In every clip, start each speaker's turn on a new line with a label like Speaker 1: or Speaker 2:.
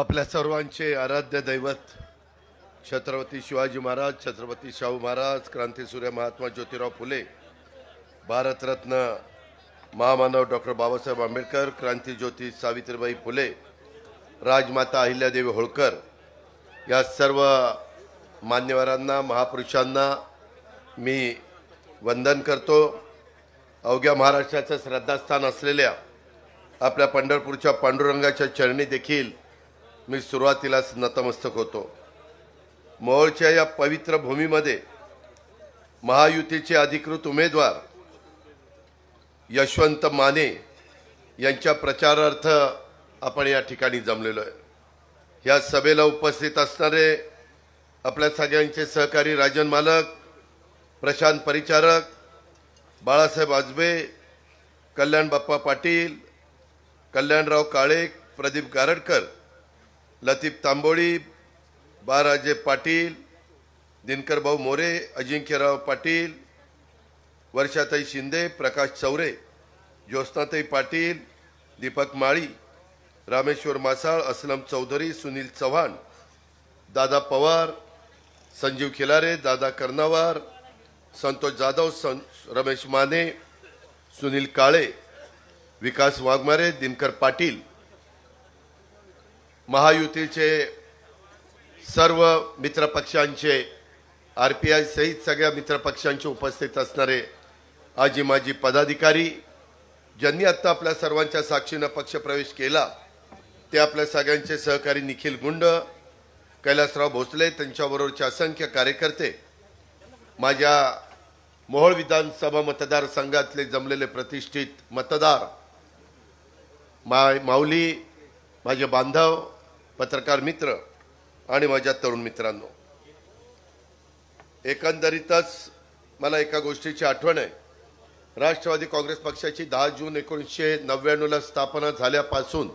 Speaker 1: आपल्या सर्वांचे आराध्य दैवत छत्रपती शिवाजी महाराज, छत्रपती शाहू महाराज, क्रांतीसूर्य महात्मा ज्योतिराव फुले, भारतरत्न महामानव डॉक्टर बाबासाहेब आंबेडकर, क्रांतीज्योती सावित्रीबाई फुले, राजमाता अहिल्यादेवी होळकर या सर्व मान्यवरांना, महापुरुषांना मी वंदन करतो। अवघ्या महाराष्ट्राचं श्रद्धास्थान असलेल्या आपल्या पंढरपूरच्या पांडुरंगाच्या चरणी देखील मी सुरुवातीलाच नतमस्तक होतो। मोहोळच्या या पवित्र भूमीमध्ये महायुतीचे अधिकृत उमेदवार यशवंत माने यांच्या प्रचारार्थ आपण या ठिकाणी जमलेलो आहे। या सभेला उपस्थित असणारे आपल्या सगळ्यांचे सहकारी राजन मालक, प्रशांत परिचारक, बाळासाहेब आजबे, कल्याण बाप्पा पाटील, कल्याणराव काळे, प्रदीप गारडकर, लतीफ तांबोळी, बाराजे पाटील, दिनकर भाऊ मोरे, अजिंक्यराव पाटील, वर्षाताई शिंदे, प्रकाश चौरे, ज्योत्स्नाताई पाटील, दीपक माळी, रामेश्वर मासाळ, असलम चौधरी, सुनील चव्हाण, दादा पवार, संजीव खिलारे, दादा कर्नावार, संतोष जाधव, रमेश माने, सुनील काळे, विकास वाघमारे, दिनकर पाटील, महायुतीचे सर्व मित्रपक्षांचे, आरपीआय सहित सगळ्या मित्रपक्षांचे उपस्थित असणारे आजी माजी पदाधिकारी, ज्यांनी आता आपल्या सर्वांच्या साक्षीने पक्षप्रवेश केला ते आपल्या सगळ्यांचे सहकारी निखिल गुंड, कैलासराव भोसले, त्यांच्याबरोबरचे असंख्य कार्यकर्ते, माझ्या मोहोळ विधानसभा मतदारसंघातले जमलेले प्रतिष्ठित मतदार, माऊली, माझे बांधव, पत्रकार मित्र आणि माझ्या तरुण मित्रांनो, एकंदरीतच मला एका गोष्टीची आठवण आहे। राष्ट्रवादी काँग्रेस पक्षाची 10 जून 1999 ला स्थापना झाल्यापासून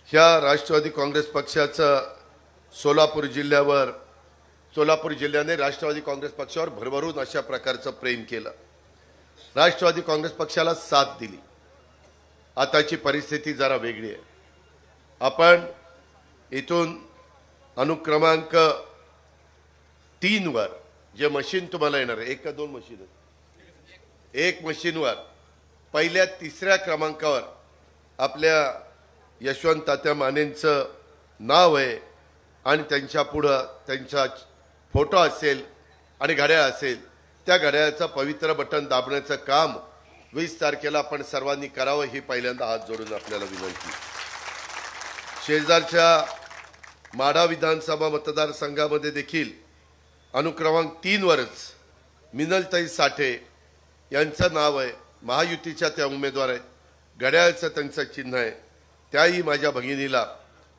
Speaker 1: ह्या राष्ट्रवादी काँग्रेस पक्षाचं सोलापूर जिल्ह्याने राष्ट्रवादी काँग्रेस पक्षावर भरभरून अशा प्रकारचं प्रेम केलं, राष्ट्रवादी काँग्रेस पक्षाला साथ दिली। आताची परिस्थिती जरा वेगळी आहे। आपण इथून अनुक्रमांक 3 वर जे मशीन तुम्हाला येणार आहे, 1 का 2 मशीन, 1 मशीनवर पहिल्या 3ऱ्या क्रमांकावर आपल्या यशवंत तात्या मानेंचं नाव आहे आणि त्यांच्या पुढं त्यांचा फोटो असेल आणि घड्याळ असेल। त्या घड्याळाचं पवित्र बटन दाबण्याचं काम 20 तारखेला आपण सर्वांनी करावं, ही पहिल्यांदा हात जोडून आपल्याला विनंती। शेजारच्या माढा विधानसभा मतदारसंघामध्ये देखील अनुक्रमांक 3 वरच मिनलताई साठे यांचं नाव आहे, महायुतीच्या त्या उमेदवार आहेत, घड्याळाचं त्यांचं चिन्ह आहे। त्याही माझ्या भगिनीला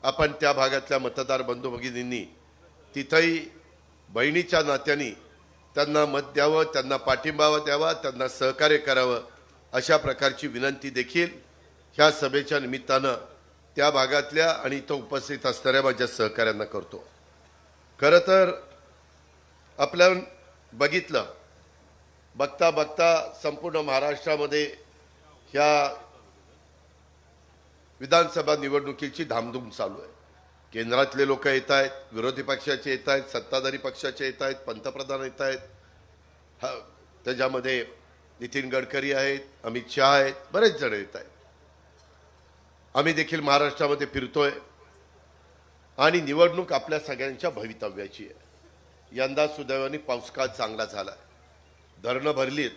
Speaker 1: आपण त्या भागातल्या मतदार बंधू भगिनींनी तिथेही बहिणीच्या नात्याने त्यांना मत द्यावं, त्यांना पाठिंबा द्यावा, त्यांना सहकार्य करावं, अशा प्रकारची विनंती देखील ह्या सभेच्या निमित्तानं त्या भागातल्या आणि इथं उपस्थित असणाऱ्या माझ्या सहकाऱ्यांना करतो। खरं तर आपलं बघता बघता संपूर्ण महाराष्ट्रामध्ये ह्या विधानसभा निवडणुकीची धामधूम चालू आहे। केंद्रातले लोक येत आहेत, विरोधी पक्षाचे येत आहेत, सत्ताधारी पक्षाचे येत आहेत, पंतप्रधान येत आहेत, त्याच्यामध्ये नितीन गडकरी आहेत, अमित शहा आहेत, बरेच जण येत आहेत। आम्ही देखील महाराष्ट्रामध्ये फिरतोय आणि निवडणूक आपल्या सगळ्यांच्या भवितव्याची आहे। यंदा सुदैवाने पाऊसकाळ चांगला झाला, धरणं भरलीत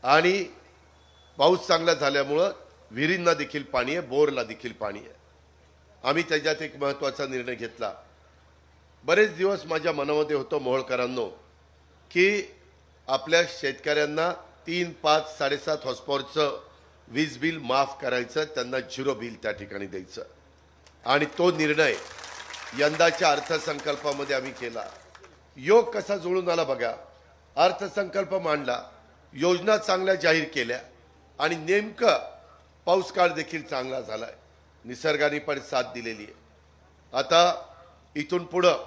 Speaker 1: आणि पाऊस चांगला झाल्यामुळं विहिरींना देखील पाणी आहे, बोरला देखील पाणी आहे। आम्ही त्याच्यात एक महत्त्वाचा निर्णय घेतला। बरेच दिवस माझ्या मनामध्ये होतं मोहोळकरांनो की आपल्या शेतकऱ्यांना 3, 5, 7.5 हॉर्सपॉवरचं वीज बिल माफ करायचं, त्यांना 0 बिल त्या ठिकाणी द्यायचं, आणि तो निर्णय यंदाच्या अर्थसंकल्पामध्ये आम्ही केला। योग कसा जुळून आला बघा, अर्थसंकल्प मांडला, योजना चांगल्या जाहीर केल्या आणि नेमकं पाऊस काळ देखील चांगला झालाय, निसर्गाने पण साथ दिलेली आहे। आता इथून पुढं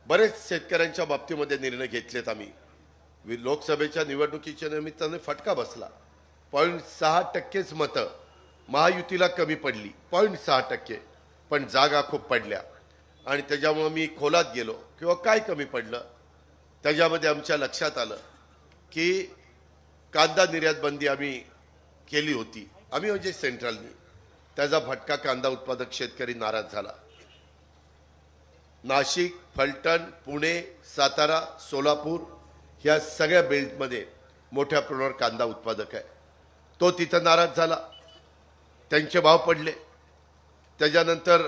Speaker 1: बरेच शेतकऱ्यांच्या बाबतीमध्ये निर्णय घेतलेत आम्ही। लोकसभेच्या निवडणुकीच्या निमित्ताने फटका बसला, 0.6% मतं महायुतीला कमी पडली, 0.6%। पण जागा खूप पडल्या आणि त्याच्यामुळे मी खोलात गेलो किंवा काय कमी पडलं त्याच्यामध्ये आमच्या लक्षात आलं की कांदा निर्यात बंदी आम्ही केली होती, आम्ही म्हणजे सेंट्रलनी, त्याचा फटका कांदा उत्पादक शेतकरी नाराज झाला. नाशिक, फलटण, पुणे, सातारा, सोलापूर ह्या सगळ्या बेल्टमध्ये मोठ्या प्रमाणावर कांदा उत्पादक आहे, तो तिथं नाराज झाला, त्यांचे भाव पडले. त्याच्यानंतर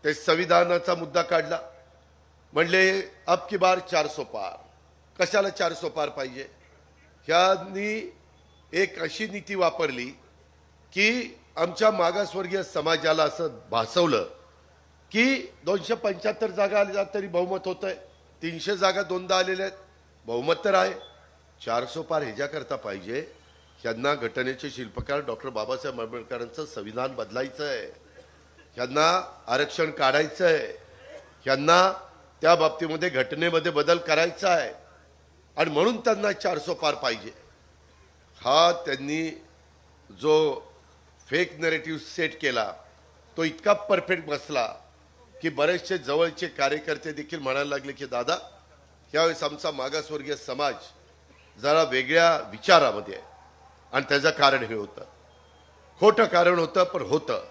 Speaker 1: ते संविधानाचा मुद्दा काढला, म्हणले अब की बार 400 पार. कशाला 400 पार पाहिजे? ह्यांनी एक अशी नीती वापरली की आमच्या मागासवर्गीय समाजाला असं भासवलं की 275 जागा आल्या तरी बहुमत होत आहे, 300 जागा दोनदा आलेल्या आहेत, बहुमत तर आहे. 400 पार ह्याच्याकरता पाहिजे, ह्यांना घटनेचे शिल्पकार डॉक्टर बाबासाहेब आंबेडकरांचं संविधान बदलायचं आहे, ह्यांना आरक्षण काढायचं आहे, ह्यांना त्या बाबतीमध्ये घटनेमध्ये बदल करायचा आहे आणि म्हणून त्यांना 400 पार पाहिजे. हा त्यांनी जो फेक नरेटिव्ह सेट केला तो इतका परफेक्ट बसला की बरेचसे जवळचे कार्यकर्ते देखील म्हणायला लागले की दादा, यावेळेस आमचा मागासवर्गीय समाज जरा वेगळ्या विचारामध्ये आहे. आणि त्याचं कारण हे होतं, खोटं कारण होतं पण होतं.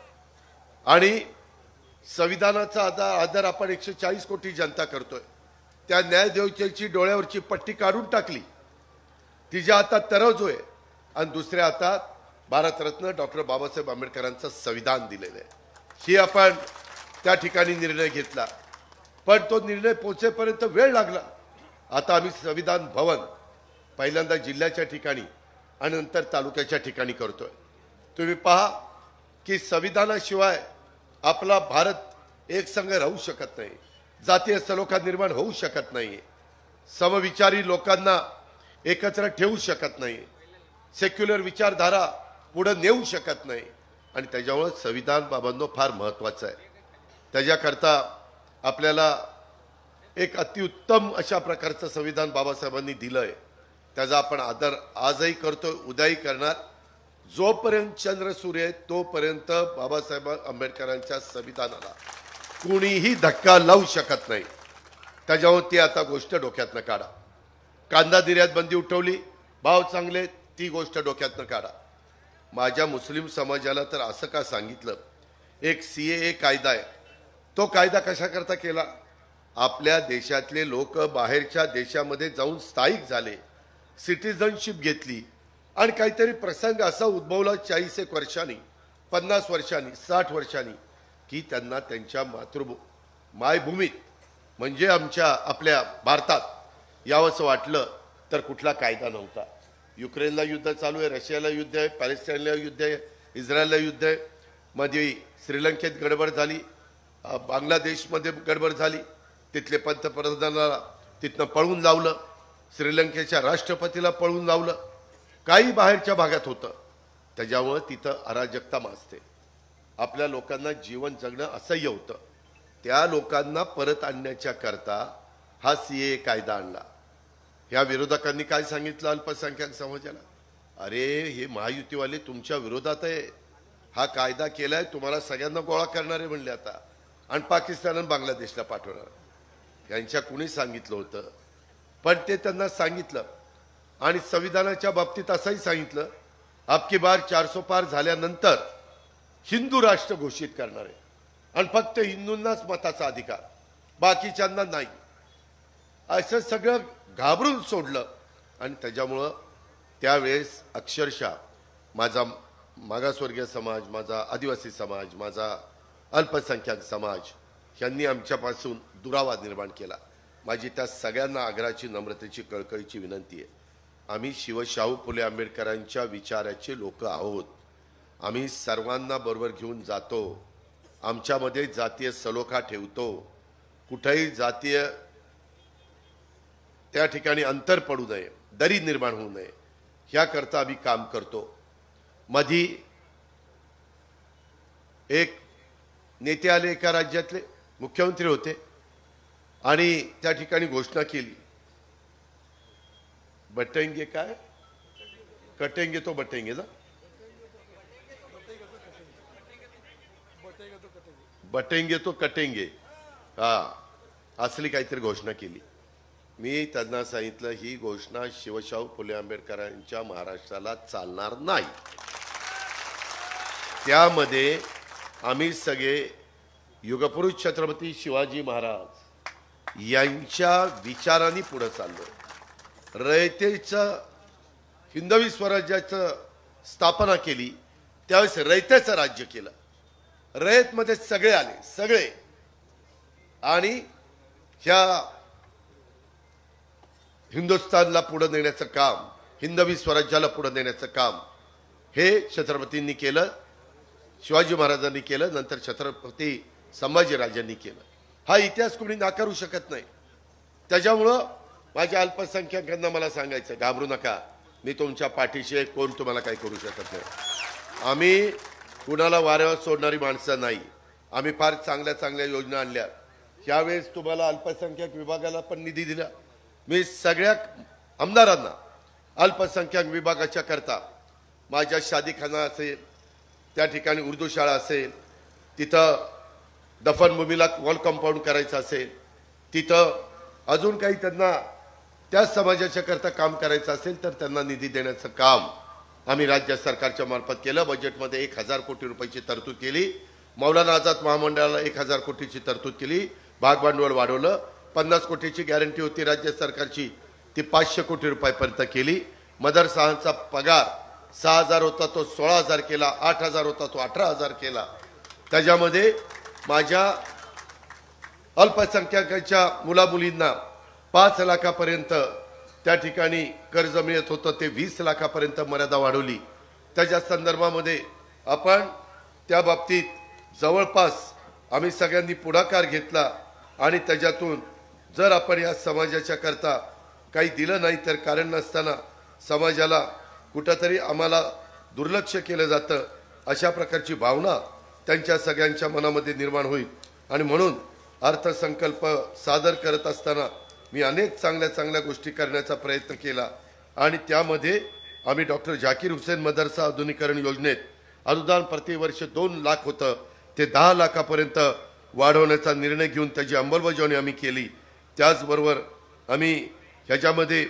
Speaker 1: आणि संविधानाचा आदर आपण 140 कोटी जनता करतोय, त्या न्यायदेवतेची डोळ्यावरची पट्टी काढून टाकली, तिच्या हातात तराजू आहे आणि दुसऱ्या हातात भारतरत्न डॉक्टर बाबासाहेब आंबेडकरांचं संविधान दिलेलं आहे. ही आपण त्या ठिकाणी निर्णय घेतला, पण तो निर्णय पोहोचेपर्यंत वेळ लागला. आता आम्ही संविधान भवन पहिल्यांदा जिल्ह्याच्या ठिकाणी आणि नंतर तालुक्याच्या ठिकाणी करतोय. तुम्ही पहा की संविधानाशिवाय आपला भारत एक संघ राहू शकत नाही, जातीय सलोखा निर्माण होऊ शकत नाही, समविचारी लोकांना एकत्र ठेवू शकत नाही, सेक्युलर विचारधारा पुढे नेऊ शकत नाही. आणि त्याच्यामुळे संविधान बाबांनो फार महत्त्वाचं आहे. त्याच्याकरता आपल्याला एक अतिउत्तम अशा प्रकारचं संविधान बाबासाहेबांनी दिलंय, त्याचा आपण आदर आजही करतोय, उद्याही करणार. जोपर्यंत चंद्र सूर्य आहे तोपर्यंत बाबासाहेब आंबेडकरांच्या संविधानाला कुणीही धक्का लावू शकत नाही. त्याच्यावर ती आता गोष्ट डोक्यातनं काढा. कांदा निर्यात बंदी उठवली, भाव चांगले, ती गोष्ट डोक्यातनं काढा. माझ्या मुस्लिम समाजाला तर असं का सांगितलं, एक CAA कायदा आहे, तो कायदा कशाकरता केला? आपल्या देशातले लोक बाहेरच्या देशामध्ये जाऊन स्थायिक झाले, सिटिझनशिप घेतली आणि काहीतरी प्रसंग असा उद्भवला 40 वर्षांनी, 50 वर्षांनी, 60 वर्षांनी की त्यांना त्यांच्या मायभूमीत म्हणजे आपल्या भारतात यावंसं वाटलं, तर कुठला कायदा नव्हता. युक्रेनला युद्ध चालू आहे, रशियाला युद्ध आहे, पॅलेस्टाईनला युद्ध आहे, इस्रायलला युद्ध आहे, मध्ये श्रीलंकेत गडबड झाली, बांगलादेशमध्ये गडबड झाली, तिथले पंतप्रधानाला तिथनं पळून लावलं, श्रीलंकेच्या राष्ट्रपतीला पळून लावलं, काही बाहेरच्या भागात होतं. त्याच्यामुळे तिथं अराजकता माजते, आपल्या लोकांना जीवन जगणं असह्य होतं. त्या लोकांना परत आणण्याच्या करता हा CAA कायदा आणला. ह्या विरोधकांनी काय सांगितलं अल्पसंख्याक समाजाला, अरे हे महायुतीवाले तुमच्या विरोधात आहे, हा कायदा केलाय तुम्हाला सगळ्यांना गोळा करणारे म्हणले आता, आणि पाकिस्तान आणि बांगलादेशला पाठवणार. यांच्या कुणी सांगितलं होतं? पण ते त्यांना सांगितलं. आणि संविधानाच्या बाबतीत असंही सांगितलं, अब की बार 400 पार झाल्यानंतर हिंदू राष्ट्र घोषित करणार आहे आणि फक्त हिंदूंनाच मताचा अधिकार, बाकीच्यांना नाही. असं सगळं घाबरून सोडलं. आणि त्याच्यामुळं त्यावेळेस अक्षरशः माझा मागासवर्गीय समाज, माझा आदिवासी समाज, माझा अल्पसंख्याक समाज यांनी आमच्यापासून दुरावा निर्माण केला. माझी त्या सगळ्यांना आग्रहाची, नम्रतेची, कळकळीची विनंती आहे, आम्ही शिवशाहू फुले आंबेडकरांच्या विचाराचे लोक आहोत. आम्ही सर्वांना बरोबर घेऊन जातो, आमच्यामध्ये जातीय सलोखा ठेवतो, कुठेही जातीय त्या ठिकाणी अंतर पडू नये, दरी निर्माण होऊ नये, ह्याकरता आम्ही काम करतो. मधी एक नेते आले, एका राज्यातले मुख्यमंत्री होते, आणि त्या ठिकाणी घोषणा केली, बटेंगे काय कटेंगे तो बटेंगे ना, बटेंगे तो कटेंगे, हा असली काहीतरी घोषणा केली. मी त्यांना सांगितलं ही घोषणा शिवशाहू फुले आंबेडकरांच्या महाराष्ट्राला चालणार नाही. त्यामध्ये आम्ही सगळे युगपुरुष छत्रपती शिवाजी महाराज यांच्या विचारांनी पुढे चाललो. रयतेचं हिंदवी स्वराज्याचं स्थापना केली, त्यावेळेस रयतेचं राज्य केलं. रयतमध्ये सगळे आले, सगळे, आणि ह्या हिंदुस्थानला पुढे नेण्याचं काम, हिंदवी स्वराज्याला पुढे नेण्याचं काम हे छत्रपतींनी केलं, शिवाजी महाराजांनी केलं, नंतर छत्रपती संभाजीराजांनी केलं. हा इतिहास कोणी नाकारू शकत नाही. त्याच्यामुळं माझ्या अल्पसंख्याकांना मला सांगायचं, घाबरू नका, मी तुमच्या पाठीशी आहे, कोण तुम्हाला काही करू शकत नाही. आम्ही कुणाला वाऱ्यावर सोडणारी माणसं नाही. आम्ही फार चांगल्या चांगल्या योजना आणल्या. यावेळेस तुम्हाला अल्पसंख्याक विभागाला पण निधी दिला. मी सगळ्या आमदारांना अल्पसंख्याक विभागाच्या करता माझ्या शादीखाना असेल, त्या ठिकाणी उर्दू शाळा असेल, तिथं दफनभूमीला वॉल कंपाऊंड करायचं असेल, तिथं अजून काही त्यांना त्या समाजाच्या करता काम करायचं असेल तर त्यांना निधी देण्याचं काम आम्ही राज्य सरकारच्या मार्फत केलं. बजेटमध्ये 1000 कोटी रुपयाची तरतूद केली. मौलाना आझाद महामंडळाला 1000 कोटीची तरतूद केली. भागभांडवल वाढवलं. 50 कोटीची गॅरंटी होती राज्य सरकारची, ती 500 कोटी रुपयापर्यंत केली. मदरसांचा पगार 6000 होता तो 16000 केला, 8000 होता तो 18000 केला. त्याच्यामध्ये माझ्या अल्पसंख्याकांच्या मुलामुलींना 5 लाखापर्यंत त्या ठिकाणी कर्ज मिळत होतं, ते 20 लाखापर्यंत मर्यादा वाढवली. त्याच्या संदर्भामध्ये आपण त्या बाबतीत जवळपास आम्ही सगळ्यांनी पुढाकार घेतला आणि त्याच्यातून जर आपण या समाजाच्या करता काही दिलं नाही तर कारण नसताना समाजाला कुठंतरी आम्हाला दुर्लक्ष केलं जातं, अशा प्रकारची भावना त्यांच्या सगळ्यांच्या मनामध्ये निर्माण होईल. आणि म्हणून अर्थसंकल्प सादर करत असताना मी अनेक चांगल्या चांगल्या गोष्टी करण्याचा प्रयत्न केला. आणि त्यामध्ये आम्ही डॉक्टर झाकीर हुसेन मदरसा आधुनिकीकरण योजनेत अनुदान प्रतिवर्ष 2 लाख होतं, ते 10 लाखापर्यंत वाढवण्याचा निर्णय घेऊन त्याची अंमलबजावणी आम्ही केली. त्याचबरोबर आम्ही ह्याच्यामध्ये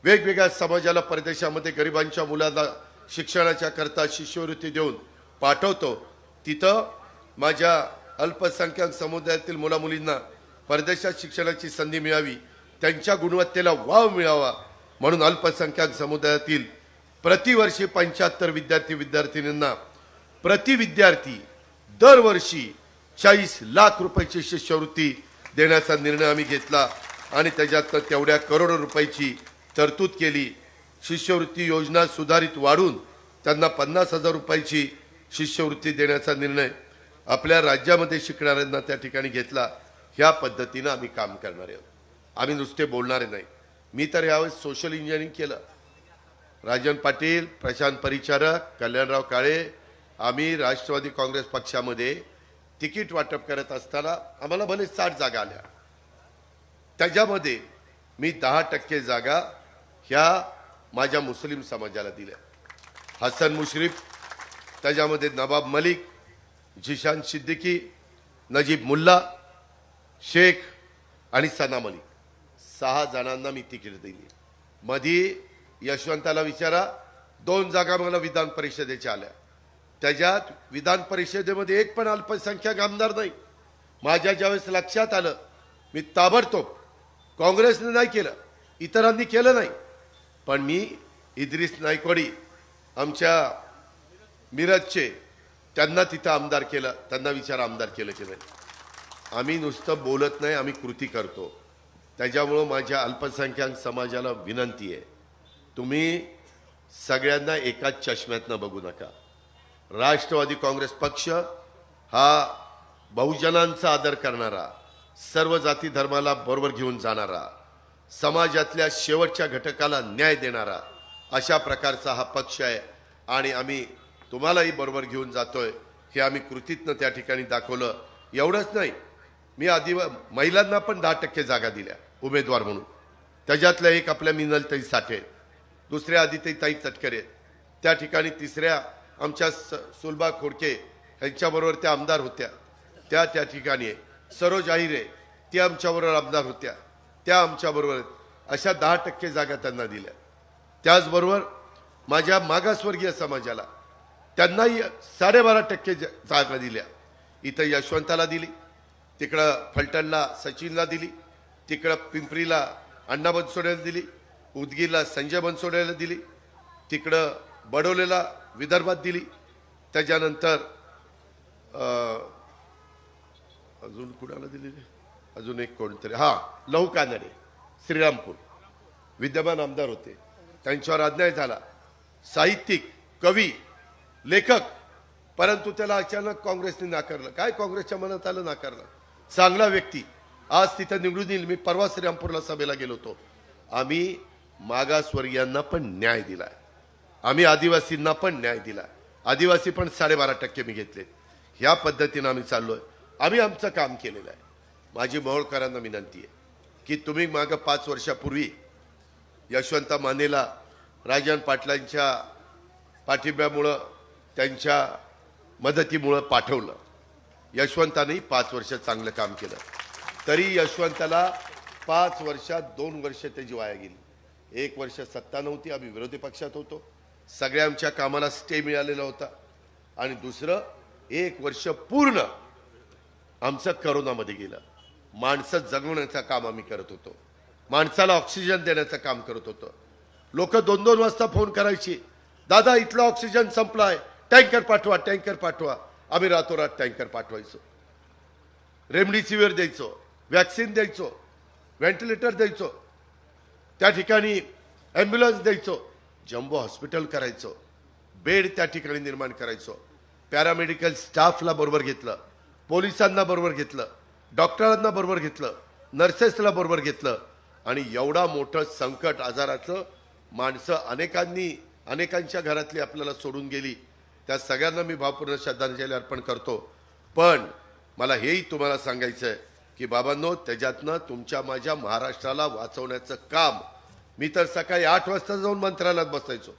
Speaker 1: वेगवेगळ्या समाजाला परदेशामध्ये गरिबांच्या मुलांना शिक्षणाच्या करता शिष्यवृत्ती देऊन पाठवतो. तिथं माझ्या अल्पसंख्याक समुदायातील मुलामुलींना परदेशात शिक्षणाची संधी मिळावी, त्यांच्या गुणवत्तेला वाव मिळावा म्हणून अल्पसंख्याक समुदायातील प्रतिवर्षी 75 विद्यार्थिनींना प्रति विद्यार्थी दरवर्षी 40 लाख रुपयाची शिष्यवृत्ती देण्याचा निर्णय आम्ही घेतला आणि त्याच्यात तेवढ्या करोडो रुपयाची तरतूद केली. शिष्यवृत्ती योजना सुधारित वाढून त्यांना 50,000 रुपयाची शिष्यवृत्ती देण्याचा निर्णय आपल्या राज्यामध्ये शिकणाऱ्यांना त्या ठिकाणी घेतला. ह्या पद्धतीनं आम्ही काम करणार आहोत. आम्ही नुसते बोलणारे नाही. मी तर यावेळेस सोशल इंजिनिअरिंग केलं. राजन पाटील, प्रशांत परिचारक, कल्याणराव काळे, आम्ही राष्ट्रवादी काँग्रेस पक्षामध्ये तिकीट वाटप करत असताना आम्हाला भले 60 जागा आल्या, त्याच्यामध्ये मी 10% जागा ह्या माझ्या मुस्लिम समाजाला दिल्या. हसन मुश्रीफ, त्याच्यामध्ये नवाब मलिक, जिशान सिद्दीकी, नजीब मुल्ला, शेख आणि सना मलिक, 6 जणांना मी तिकीट दिली. मध्ये यशवंताला विचारा, 2 जागा मला विधान परिषदेच्या आल्या. त्याच्यात विधान परिषदेमध्ये एक पण अल्पसंख्याक आमदार नाही. माझ्या ज्यावेळेस लक्षात आलं, मी ताबडतोब, काँग्रेसने नाही केलं, इतरांनी केलं नाही, पण मी इद्रिस नायकवाडी आमच्या मिरजचे, त्यांना तिथं आमदार केलं. त्यांना विचार आमदार केलं की नाही. आम्ही नुसतं बोलत नाही, आम्ही कृती करतो. त्याच्यामुळं माझ्या अल्पसंख्याक समाजाला विनंती आहे, तुम्ही सगळ्यांना एकाच चष्म्यातनं बघू नका. राष्ट्रवादी काँग्रेस पक्ष हा बहुजनांचा आदर करणारा, सर्व जाती धर्माला बरोबर घेऊन जाणारा, समाजातल्या शेवटच्या घटकाला न्याय देणारा अशा प्रकारचा हा पक्ष आहे. आणि आम्ही तुम्हालाही बरोबर घेऊन जातोय हे आम्ही कृतीतनं त्या ठिकाणी दाखवलं. एवढंच नाही, मी महिलांना पण 10% जागा दिल्या उमेदवार म्हणून. त्याच्यातल्या एक आपल्या मिनलताई साठे, दुसऱ्या आदित्यताई तटकरे, त्या ठिकाणी तिसऱ्या आमच्या सुलभा खोडके यांच्याबरोबर त्या आमदार होत्या. त्या ठिकाणी आहे. सरोज आहिरे ती आमच्याबरोबर आमदार होत्या, त्या आमच्याबरोबर अशा 10% जागा त्यांना दिल्या. त्याचबरोबर माझ्या मागासवर्गीय समाजाला त्यांनाही 12.5% जागा दिल्या. इथं यशवंताला दिली, तिकडं फलटणला सचिनला दिली, तिकडं पिंपरीला अण्णा बनसोडेला दिली, उदगीरला संजय बनसोडेला दिली, तिकडं बडोलेला विदर्भात दिली. त्याच्यानंतर अजून कुणाला दिली, अजून एक कोणतरी लहू कानडे श्रीरामपूर विद्यमान आमदार होते, त्यांच्यावर अन्याय झाला. साहित्यिक, कवी, लेखक, परंतु त्याला अचानक काँग्रेसने नाकारलं. काय काँग्रेसच्या मनात आलं, नाकारलं. चांगला व्यक्ती आज तिथं निवडून येईल. मी परवा श्रीरामपूरला सभेला गेलो होतो. आम्ही मागासवर्गीयांना पण न्याय दिलाय, आम्ही आदिवासींना पण न्याय दिलाय. आदिवासी पण 12.5% मी घेतले. ह्या पद्धतीनं आम्ही चाललोय, आम्ही आमचं काम केलेलं आहे. माझी मोहोळकरांना विनंती आहे की तुम्ही मागं 5 वर्षापूर्वी यशवंत मानेला राजन पाटलांच्या पाठिंब्यामुळं, त्यांच्या मदतीमुळं पाठवलं. यशवंताने 5 वर्ष चांगलं काम केलं, तरी यशवंताला 5 वर्षात 2 वर्ष त्याची वाया गेली. 1 वर्ष सत्ता नव्हती, आम्ही विरोधी पक्षात होतो, सगळ्या आमच्या कामाला स्टे मिळालेला होता. आणि दुसरं 1 वर्ष पूर्ण आमचं करोनामध्ये गेलं. माणसं जगवण्याचं काम आम्ही करत होतो, माणसाला ऑक्सिजन देण्याचं काम करत होतो. लोक 2-2 वाजता फोन करायची, दादा इथला ऑक्सिजन संपलाय, टँकर पाठवा, टँकर पाठवा. आम्ही रातोरात टँकर पाठवायचो, रेमडेसिवीर द्यायचो, वॅक्सिन द्यायचो, व्हेंटिलेटर द्यायचो, त्या ठिकाणी ॲम्ब्युलन्स द्यायचो, जम्बो हॉस्पिटल करायचो, बेड त्या ठिकाणी निर्माण करायचो. पॅरामेडिकल स्टाफला बरोबर घेतलं, पोलिसांना बरोबर घेतलं, डॉक्टरांना बरोबर घेतलं, नर्सेसला बरोबर घेतलं. आणि एवढा मोठं संकट आजाराचं माणसं अनेकांच्या घरातली आपल्याला सोडून गेली. त्या सगळ्यांना मी भावपूर्ण श्रद्धांजली अर्पण करतो. पण मला हेही तुम्हाला सांगायचं आहे की बाबांनो, त्याच्यातनं तुमच्या माझ्या महाराष्ट्राला वाचवण्याचं काम, मी तर सकाळी 8 वाजता जाऊन मंत्रालयात बसायचो,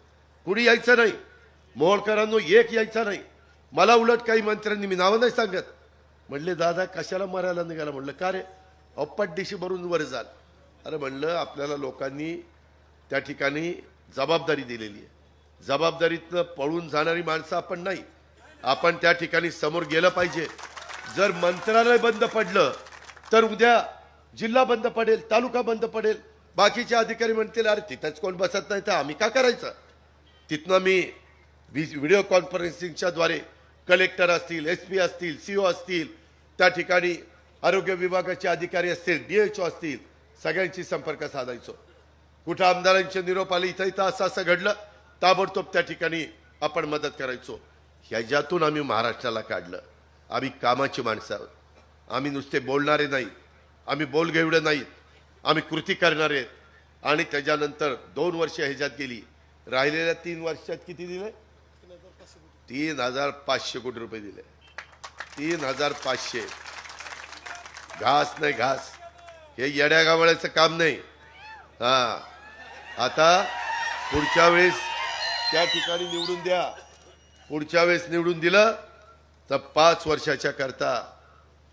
Speaker 1: कुणी यायचं नाही. मोहोळकरांनो एक यायचा नाही. मला उलट काही मंत्र्यांनी, मी नावं नाही सांगत, म्हणले दादा कशाला मरायला निघाला. म्हणलं का रे, अप्पट दिशी भरून वर जाल. अरे म्हणलं आपल्याला लोकांनी त्या ठिकाणी जबाबदारी दिलेली आहे, जबाबदारीतनं पळून जाणारी माणसं आपण नाही. आपण त्या ठिकाणी समोर गेलं पाहिजे. जर मंत्रालय बंद पडलं तर उद्या जिल्हा बंद पडेल, तालुका बंद पडेल. बाकीचे अधिकारी म्हणतील अरे तिथंच कोण बसत नाही तर आम्ही का करायचं. तिथनं मी व्हिडिओ कॉन्फरन्सिंगच्या द्वारे कलेक्टर असतील, SP असतील, CO असतील, त्या ठिकाणी आरोग्य विभागाचे अधिकारी असतील, DHO असतील, सगळ्यांशी संपर्क साधायचो. कुठं आमदारांचे निरोप आले, इथं असं घडलं, ताबडतोब त्या ठिकाणी आपण मदत करायचो. ह्याच्यातून आम्ही महाराष्ट्राला काढलं. आम्ही कामाची माणसं आहोत, आम्ही नुसते बोलणारे नाही, आम्ही बोलगेवडे नाहीत, आम्ही कृती करणारे आहेत. आणि त्याच्यानंतर 2 वर्ष ह्याच्यात गेली. राहिलेल्या 3 वर्षात किती दिले, 3,500 कोटी रुपये दिले. 3,500. घास नाही घास, हे येड्या गावळ्याचं काम नाही. आता पुढच्या वेळेस त्या ठिकाणी निवडून द्या. पुढच्या वेळेस निवडून दिलं तर 5 वर्षाच्या करता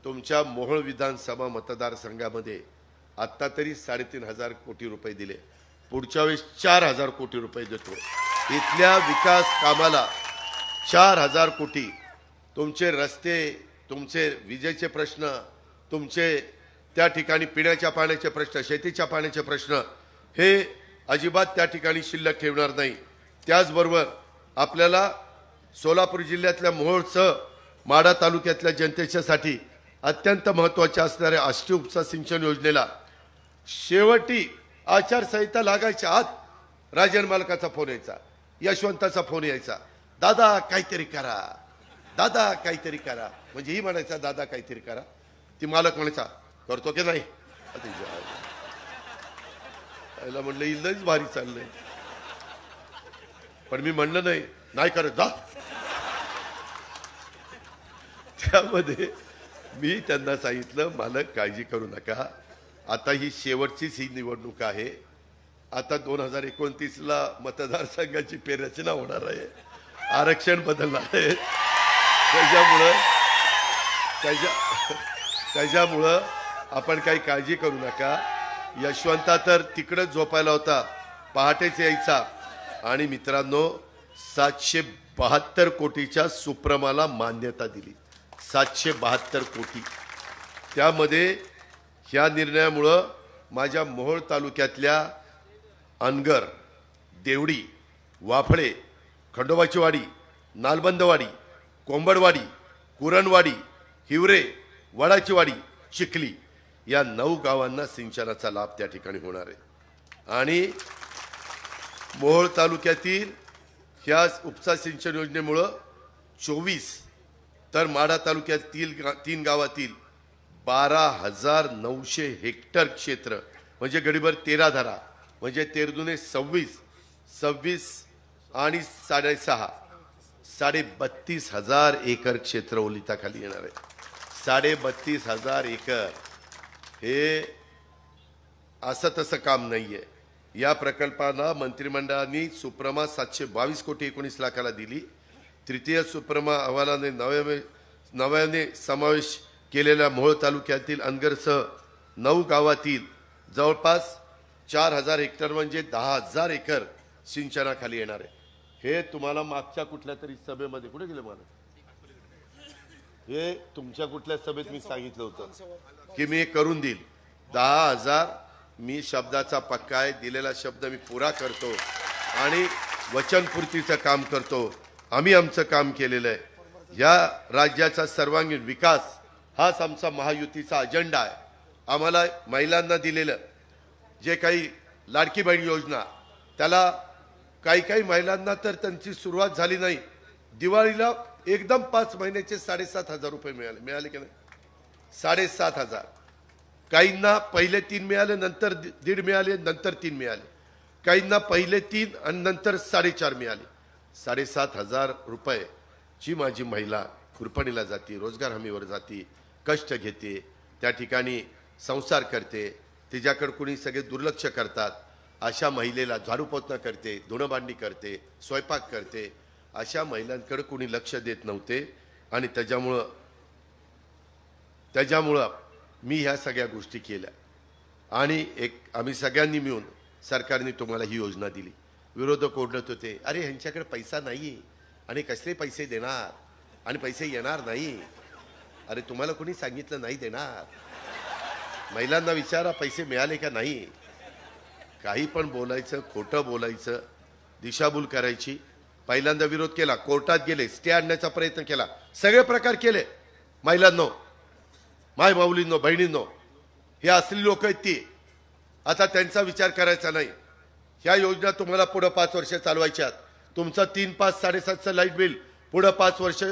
Speaker 1: तुमच्या मोहोळ विधानसभा मतदारसंघामध्ये आत्ता तरी 3,500 कोटी रुपये दिले. पुढच्या वेळेस 4,000 कोटी रुपये देतो. इथल्या विकास कामाला 4,000 कोटी. तुमचे रस्ते, तुमचे विजेचे प्रश्न, तुमचे त्या ठिकाणी पिण्याच्या पाण्याचे प्रश्न, शेतीच्या पाण्याचे प्रश्न, हे अजिबात त्या ठिकाणी शिल्लक ठेवणार नाही. त्याचबरोबर आपल्याला सोलापूर जिल्ह्यातल्या मोहोळसह माढा तालुक्यातल्या जनतेच्यासाठी अत्यंत महत्त्वाच्या असणाऱ्या अष्टउपसा सिंचन योजनेला शेवटी आचारसंहिता लागायच्या आत राजन मालकाचा फोन यायचा, यशवंताचा फोन यायचा, दादा काहीतरी करा, दादा काहीतरी करा. म्हणजे ही म्हणायचा दादा काहीतरी करा, ती मालक म्हणायचा करतो की नाही. याला म्हणलं इल्लच भारी चाललंय, पण मी म्हणलं नाही करत जा. त्यामध्ये मी त्यांना सांगितलं मालक काळजी करू नका, आता ही शेवटचीच ही निवडणूक आहे. आता 2029ला मतदारसंघाची फेररचना होणार आहे, आरक्षण बदलणार आहे. त्याच्यामुळं त्याच्यामुळं आपण काही काळजी करू नका. यशवंता तर तिकडंच झोपायला होता, पहाटेच यायचा. आणि मित्रांनो, 772 कोटीच्या सुप्रमाला मान्यता दिली. 772 कोटी. त्यामध्ये ह्या निर्णयामुळं माझ्या मोहोळ तालुक्यातल्या अनगर, देवडी, वाफळे, खंडोबाची वाडी, नालबंदवाडी, कोंबडवाडी, कुरणवाडी, हिवरे, वडाची वाडी, चिखली या 9 गावांना सिंचनाचा लाभ त्या ठिकाणी होणार आहे. आणि मोहोळ तालुक्यातील ह्या उपसा सिंचन योजनेमुळं 24, तर माढा तालुक्यातील 3 गावातील 12,900 हेक्टर क्षेत्र म्हणजे गडीभर 13 धरा म्हणजे 13 26, 26 आणि 6.5 32,000 एकर क्षेत्र ओलिताखाली येणार आहे. 32,500 एकर हे असं तसं काम नाहीये. या प्रकल्पाला मंत्रिमंडळाने सुप्रमा 722 कोटी 19 लाखाला दिली. तृतीय सुप्रमा अहवालाने नव्याने समावेश केलेल्या मोहोळ तालुक्यातील अनगरसह 9 गावातील जवळपास 4,000 हेक्टर म्हणजे 10,000 एकर सिंचनाखाली येणार आहे. हे तुम्हाला मागच्या कुठल्या तरी सभेमध्ये कुठे गेले मला हे तुमच्या कुठल्या सभेत मी सांगितलं होतं की मी करून देईल. 10,000 मी शब्दाचा पक्का आहे. दिलेला शब्द मी पुरा करतो आणि वचनपूर्तीचं काम करतो. आम्ही आमचं काम केलेलं आहे. या राज्याचा सर्वांगीण विकास हाच आमचा महायुतीचा अजेंडा आहे. आम्हाला महिलांना दिलेलं जे काही लाडकी बहीण योजना, त्याला काही महिलांना तर त्यांची सुरुवात झाली नाही. दिवाळीला एकदम 5 महिन्याचे 7,500 रुपये मिळाले की नाही? 7,500. काहींना पहिले 3 मिळाले, नंतर 1.5 मिळाले, नंतर 3 मिळाले. काहींना पहिले 3 आणि नंतर 4.5 मिळाले. 7,500 रुपये जी माझी महिला खुरपणीला जाते, रोजगार हमीवर जाते, कष्ट घेते, त्या ठिकाणी संसार करते, तिच्याकडे कुणी सगळे दुर्लक्ष करतात. अशा महिलेला झाडू पोछा करते, धुणं भांडी करते, स्वयंपाक करते, अशा महिलांकडे कुणी लक्ष देत नव्हते. आणि त्याच्यामुळं मी ह्या सगळ्या गोष्टी केल्या. आणि आम्ही सगळ्यांनी मिळून सरकारने तुम्हाला ही योजना दिली. विरोधक ओरडत होते, अरे ह्यांच्याकडे पैसा नाही आणि कसले पैसे देणार आणि पैसे येणार नाही. अरे तुम्हाला कोणी सांगितलं नाही देणार? महिलांना विचारा पैसे मिळाले का नाही. काही पण बोलायचं, खोटं बोलायचं, दिशाभूल करायची. पहिल्यांदा विरोध केला, कोर्टात गेले, स्टे आणण्याचा प्रयत्न केला, सगळे प्रकार केले. महिलांनो, माय माऊलींनो, बहिणींनो, हे असली लोक आहेत ती. आता त्यांचा विचार करायचा नाही. ह्या योजना तुम्हाला पुढे 5 वर्ष चालवायच्यात. तुमचं 3, 5, 7.5चं लाईट बिल पुढे 5 वर्ष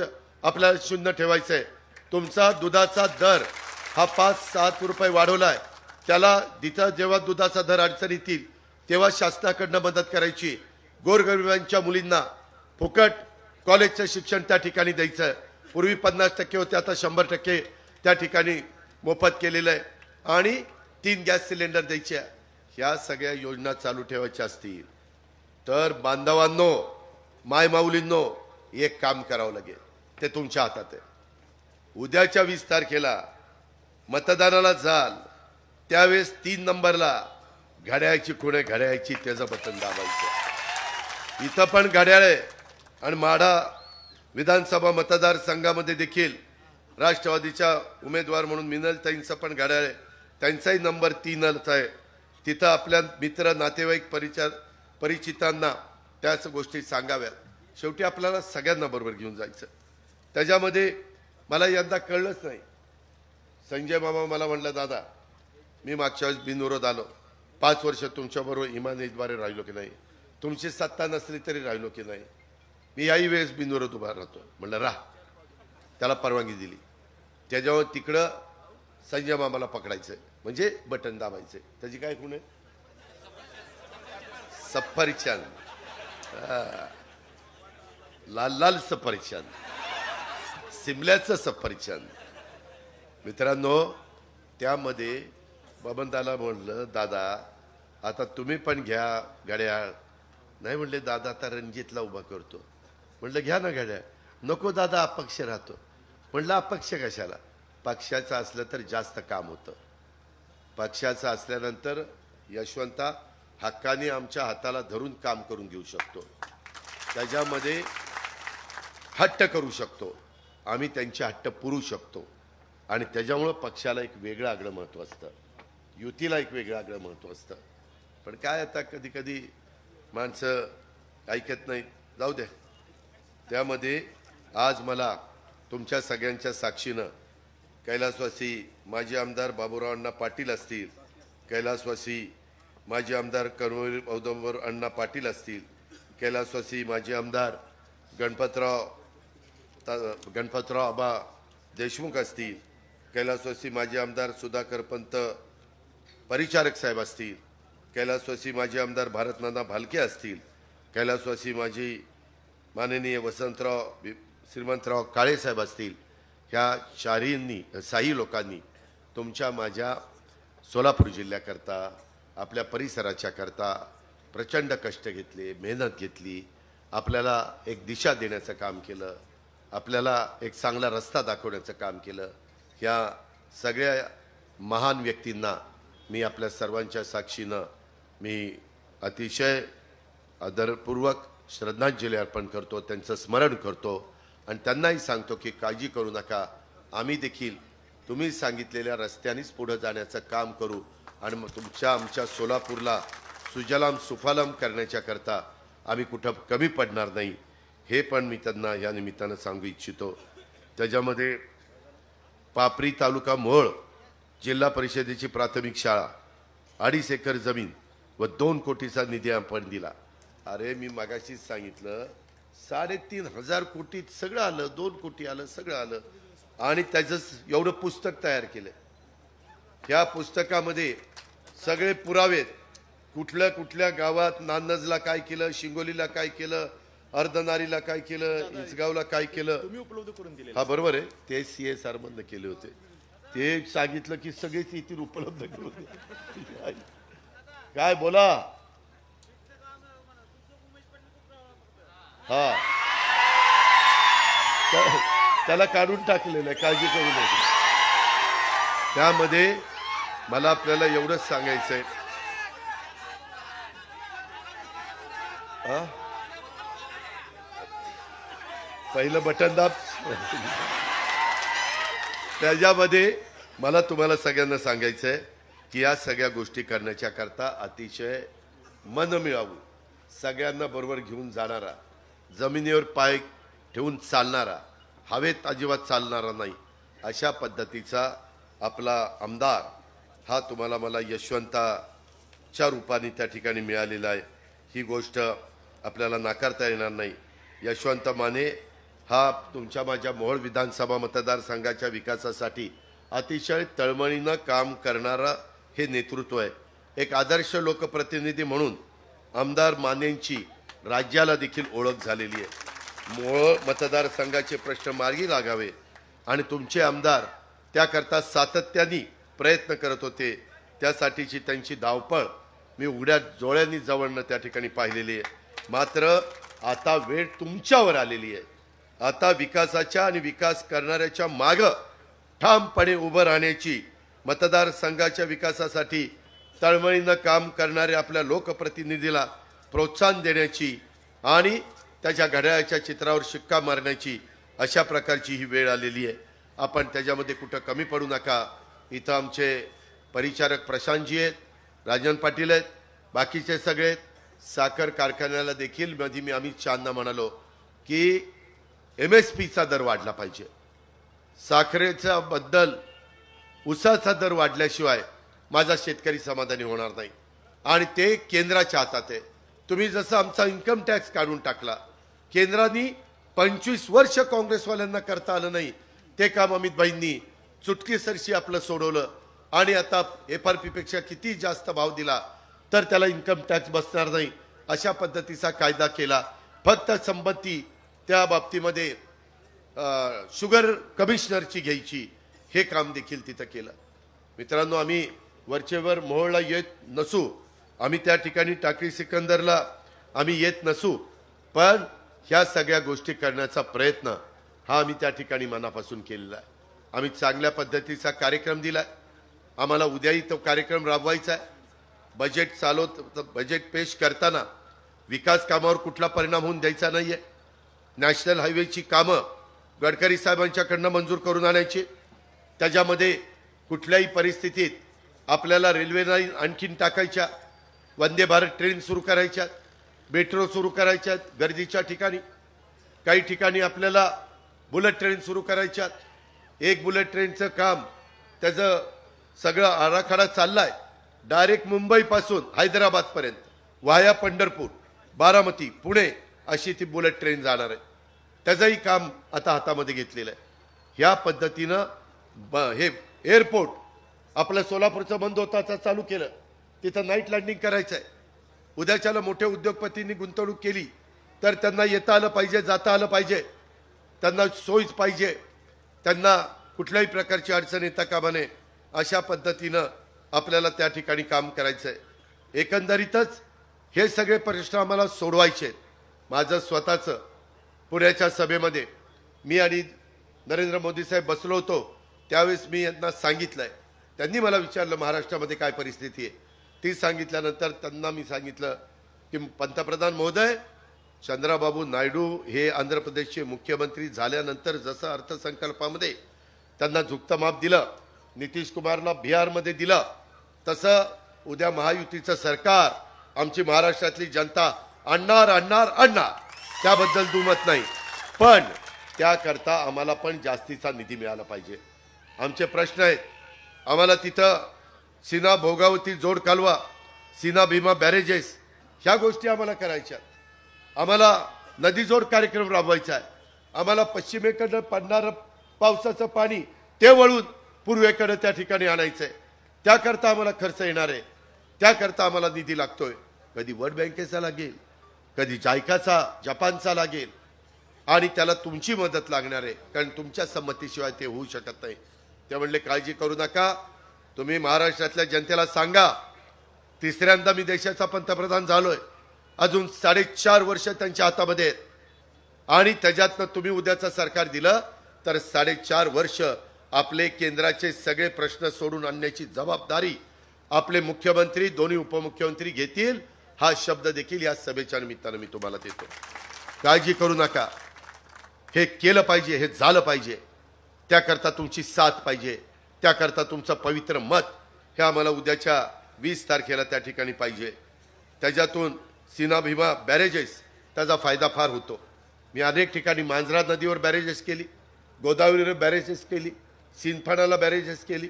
Speaker 1: आपल्याला शून्य ठेवायचं आहे. तुमचा दुधाचा दर हा 5-7 रुपये वाढवलाय. त्याला जिथं जेव्हा दुधाचा दर अडचण येतील तेव्हा शासनाकडनं मदत करायची. गोरगरिबांच्या मुलींना फुकट कॉलेजचं शिक्षण त्या ठिकाणी द्यायचं. पूर्वी 50% होते, आता 100% त्या ठिकाणी मोफत केलेलं आहे. आणि 3 गॅस सिलेंडर द्यायचे. ह्या सगळ्या योजना चालू ठेवायच्या असतील तर बांधवांनो, माय माऊलींनो, एक काम करावं लागेल. ते तुमच्या हातात आहे. उद्याच्या 20 तारखेला मतदानाला जाल त्यावेळेस 3 नंबरला घड्याळाची खुणे घड्याळाची त्याचं बटन दाबायचं. इथं पण घड्याळ आहे. आणि माढा विधानसभा मतदारसंघामध्ये देखील राष्ट्रवादीच्या उमेदवार म्हणून मिनलताईंचं पण घड्याळ आहे. त्यांचाही नंबर 3च आहे. तिथं आपल्या मित्र, नातेवाईक, परिचितांना त्याच गोष्टी सांगाव्यात. शेवटी आपल्याला सगळ्यांना बरोबर घेऊन जायचं. त्याच्यामध्ये मला यंदा कळलंच नाही. संजय मामा मला म्हणलं, दादा मी मागच्या वेळेस बिनविरोध आलो, 5 वर्ष तुमच्याबरोबर इमानद्वारे राहिलो की नाही, तुमची सत्ता नसली तरी राहिलो की नाही, मी याही वेळेस बिनविरोध उभा राहतो. म्हणलं राह. त्याला परवानगी दिली. त्याच्यावर तिकडं संजय मामाला पकडायचं म्हणजे बटन दाबायचं. त्याची काय खूण आहे? सफरचंद, लाल लाल सफरचंद, सिमल्याचं सफरचंद. मित्रांनो, त्यामध्ये बबनदाला म्हणलं, दादा आता तुम्ही पण घ्या घड्याळ. नाही म्हणले, दादा आता रणजितला उभा करतो. म्हणलं घ्या ना घड्याळ. नको दादा, अपक्ष राहतो. म्हणलं अपक्ष कशाला? पक्षाचं असलं तर जास्त काम होतं. पक्षाचं असल्यानंतर यशवंता हक्काने आमच्या हाताला धरून काम करून घेऊ शकतो, त्याच्यामध्ये हट्ट करू शकतो, आम्ही त्यांचे हट्ट पुरू शकतो. आणि त्याच्यामुळं पक्षाला एक वेगळं आगळं महत्त्व असतं, युतीला एक वेगळं आगळं महत्त्व असतं. पण काय आता कधी कधी माणसं ऐकत नाहीत, जाऊ द्या. त्यामध्ये आज मला तुमच्या सगळ्यांच्या साक्षीनं कैलासवासी माजी आमदार बाबूराव अण्णा पाटील असतील, कैलासवासी माजी आमदार कर्मवीर औदंबर अण्णा पाटील असतील, कैलासवासी माजी आमदार गणपतराव आबा देशमुख असतील, कैलासवासी माजी आमदार सुधाकर पंत परिचारक साहेब असतील, कैलासवासी माजी आमदार भारतनाना भालके असतील, कैलासवासी माजी माननीय वसंतराव श्रीमंतराव काळे साहेब असतील. ह्या शाही लोकांनी तुमच्या माझ्या सोलापूर जिल्ह्याकरता, आपल्या परिसराच्या करता प्रचंड कष्ट घेतले, मेहनत घेतली, आपल्याला एक दिशा देण्याचं काम केलं, आपल्याला एक चांगला रस्ता दाखवण्याचं काम केलं. ह्या सगळ्या महान व्यक्तींना मी आपल्या सर्वांच्या साक्षीनं मी अतिशय आदरपूर्वक श्रद्धांजली अर्पण करतो, त्यांचं स्मरण करतो आणि त्यांनाही सांगतो की काळजी करू नका, आम्ही देखील तुम्ही सांगितलेल्या रस्त्यानेच पुढे जाण्याचं काम करू आणि मग आमच्या सोलापूरला सुजलाम सुफलाम करण्याच्या करता आम्ही कुठं कमी पडणार नाही, हे पण मी त्यांना या निमित्तानं सांगू इच्छितो. त्याच्यामध्ये पापरी तालुका मोहोळ जिल्हा परिषदेची प्राथमिक शाळा 2.5 एकर जमीन व 2 कोटीचा निधी आपण दिला. अरे मी मगाशीच सांगितलं 3,500 कोटीत सगळं आलं, 2 कोटी आलं, सगळं आलं आणि त्याचं एवढं पुस्तक तयार केलं. ह्या पुस्तकामध्ये सगळे पुरावे, कुठल्या गावात नान्नजला काय केलं, शिंगोलीला काय केलं, अर्धनारीला काय केलं, इसगावला काय केलं,
Speaker 2: तुम्ही उपलब्ध करून दिले.
Speaker 1: हा बरोबर आहे, ते CSR मधनं केले होते. ते सांगितलं की सगळेच येतील उपलब्ध करून दे. काय बोला. हा त्याला काढून टाकलेलं आहे, काळजी करू नये. त्यामध्ये मला आपल्याला एवढंच सांगायचंय, पहिलं बटन दाब. त्याच्यामध्ये मला तुम्हाला सगळ्यांना सांगायचंय की या सगळ्या गोष्टी करण्याच्या करता अतिशय मनमिळावू, सगळ्यांना बरोबर घेऊन जाणारा, जमिनीवर पाय ठेवून चालणारा, हवेत अजिबात चालणारा नाही, अशा पद्धतीचा आपला आमदार हा तुम्हाला मला यशवंताच्या रूपाने त्या ठिकाणी मिळालेला आहे. ही गोष्ट आपल्याला नाकारता येणार नाही. यशवंत माने हा तुमच्या माझ्या मोहोळ विधानसभा मतदारसंघाच्या विकासासाठी अतिशय तळमळीनं काम करणारा हे नेतृत्व आहे. एक आदर्श लोकप्रतिनिधी म्हणून आमदार मानेंची राज्याला देखील ओळख झालेली आहे. मोहोळ मतदारसंघाचे प्रश्न मार्गी लागावे आणि तुमचे आमदार त्याकरता सातत्याने प्रयत्न करत होते. त्यासाठीची त्यांची धावपळ मी उघड्या डोळ्यांनी जवळनं त्या ठिकाणी पाहिलेली आहे. मात्र आता वेळ तुमच्यावर आलेली आहे. आता विकासाच्या आणि विकास करणाऱ्याच्या मागं ठामपणे उभं राहण्याची, मतदारसंघाच्या विकासासाठी तळमळीनं काम करणाऱ्या आपल्या लोकप्रतिनिधीला प्रोत्साहन देण्याची आणि त्याच्या घड्याळाच्या चित्रावर शिक्का मारण्याची अशा प्रकारची ही वेळ आलेली आहे. आपण त्याच्यामध्ये कुठं कमी पडू नका. इथं आमचे परिचारक प्रशांतजी आहेत, राजन पाटील आहेत, बाकीचे सगळे साखर कारखान्याला देखील मध्ये मी अमित शहांना म्हणालो की MSPचा दर वाढला पाहिजे. साखरेचा बद्दल ऊसाचा दर वाढल्याशिवाय माझा शेतकरी समाधानी होणार नाही आणि ते केंद्राच्या हातात आहे. तुम्ही जसं आमचा इन्कम टॅक्स काढून टाकला, केंद्राने 25 वर्ष काँग्रेसवाल्यांना करता आलं नाही, ते काम अमित भाईंनी चुटकीसरशी आपलं सोडवलं आणि आता FRP पेक्षा किती जास्त भाव दिला तर त्याला इन्कम टॅक्स बसणार नाही अशा पद्धतीचा कायदा केला. फक्त संपत्ती त्या बाबतीमध्ये शुगर कमिशनरची घ्यायची, हे काम देखील तिथं केलं. मित्रांनो, आम्ही वरचेवर मोहोळला येत नसू, आम्ही त्या ठिकाणी टाकळी सिकंदरला आम्ही येत नसू, पण ह्या सगळ्या गोष्टी करण्याचा प्रयत्न हा आम्ही त्या ठिकाणी मनापासून केलेला आहे आम्ही चांगल्या पद्धतीचा कार्यक्रम दिलाय. आम्हाला उद्याही तो कार्यक्रम राबवायचा आहे. बजेट पेश करताना विकास कामावर कुठला परिणाम होऊन द्यायचा नाहीये. नॅशनल हायवेची कामं गडकरी साहेबांच्याकडनं मंजूर करून आणायची. त्याच्यामध्ये कुठल्याही परिस्थितीत आपल्याला रेल्वे लाईन आणखीन टाकायच्या, वंदे भारत ट्रेन सुरू करायच्या, मेट्रो सुरू करायच्यात गर्दीच्या ठिकाणी. काही ठिकाणी आपल्याला बुलेट ट्रेन सुरू करायच्यात. एक बुलेट ट्रेनचं काम त्याचं सगळं आराखडा चाललाय. डायरेक्ट मुंबईपासून हैदराबादपर्यंत वाया पंढरपूर, बारामती, पुणे अशी ती बुलेट ट्रेन जाणार आहे. त्याचंही काम आता हातामध्ये घेतलेलं आहे. ह्या पद्धतीनं हे एअरपोर्ट आपलं सोलापूरचं बंद होतं आता चालू केलं. तिथं नाईट लँडिंग करायचं आहे. उद्याच्याला मोठ्या उद्योगपतींनी गुंतवणूक केली तर त्यांना येता आलं पाहिजे, जाता आलं पाहिजे, त्यांना सोयीच पाहिजे, त्यांना कुठल्याही प्रकारची अडचण येता कामा नये. अशा पद्धतीनं आपल्याला त्या ठिकाणी काम करायचं आहे. एकंदरीतच हे सगळे प्रश्न आम्हाला सोडवायचे. माझं स्वतःचं पुण्याच्या सभेमध्ये मी आणि नरेंद्र मोदी साहेब बसलो होतो त्यावेळेस मी यांना सांगितलंय. त्यांनी मला विचारलं महाराष्ट्रामध्ये काय परिस्थिती आहे. ती सांगितल्यानंतर त्यांना मी सांगितलं की पंतप्रधान महोदय, चंद्राबाबू नायडू हे आंध्र प्रदेशचे मुख्यमंत्री झाल्यानंतर जसं अर्थसंकल्पामध्ये त्यांना झुकतं माप दिलं, नितीश कुमारला बिहारमध्ये दिलं, तसं उद्या महायुतीचं सरकार आमची महाराष्ट्रातली जनता आणणार आणणार आणणार, त्याबद्दल दुमत नाही. पण त्याकरता आम्हाला पण जास्तीचा निधी मिळाला पाहिजे. आमचे प्रश्न आहेत. आम्हाला तिथं सीना भोगावती जोड कालवा, सीना भीमा बॅरेजेस ह्या गोष्टी आम्हाला करायच्या. आम्हाला नदी जोड कार्यक्रम राबवायचा आहे. आम्हाला पश्चिमेकडनं पडणारं पावसाचं पाणी ते वळून पूर्वेकडे त्या ठिकाणी आणायचं आहे. त्याकरता आम्हाला खर्च येणार आहे. त्याकरता आम्हाला निधी लागतोय. कधी वर्ल्ड बँकेचा लागेल, कधी जायकाचा, जपानचा लागेल, आणि त्याला तुमची मदत लागणार आहे. कारण तुमच्या संमतीशिवाय ते होऊ शकत नाही. ते म्हणले काळजी करू नका, तुम्ही महाराष्ट्रातल्या जनतेला सांगा. तिसऱ्यांदा मी देशाचा पंतप्रधान झालोय. अजून 4.5 वर्ष त्यांच्या हातामध्ये आहेत. आणि त्याच्यातनं तुम्ही उद्याचं सरकार दिलं तर 4.5 वर्ष आपले केंद्राचे सगळे प्रश्न सोडून आणण्याची जबाबदारी आपले मुख्यमंत्री, दोन्ही उपमुख्यमंत्री घेतील. हा शब्द देखील या सभेच्या निमित्तानं मी तुम्हाला देतो. काळजी करू नका. हे केलं पाहिजे, हे झालं पाहिजे. त्याकरता तुमची साथ पाहिजे. त्याकरता तुमचं पवित्र मत हे आम्हाला उद्याच्या 20 तारखेला त्या ठिकाणी पाहिजे. त्याच्यातून सीना भीमा बॅरेजेस त्याचा फायदा फार होतो. मी अनेक ठिकाणी मांजरा नदीवर बॅरेजेस केली, गोदावरीवर बॅरेजेस केली, सिंदफानाला बॅरेजेस केली.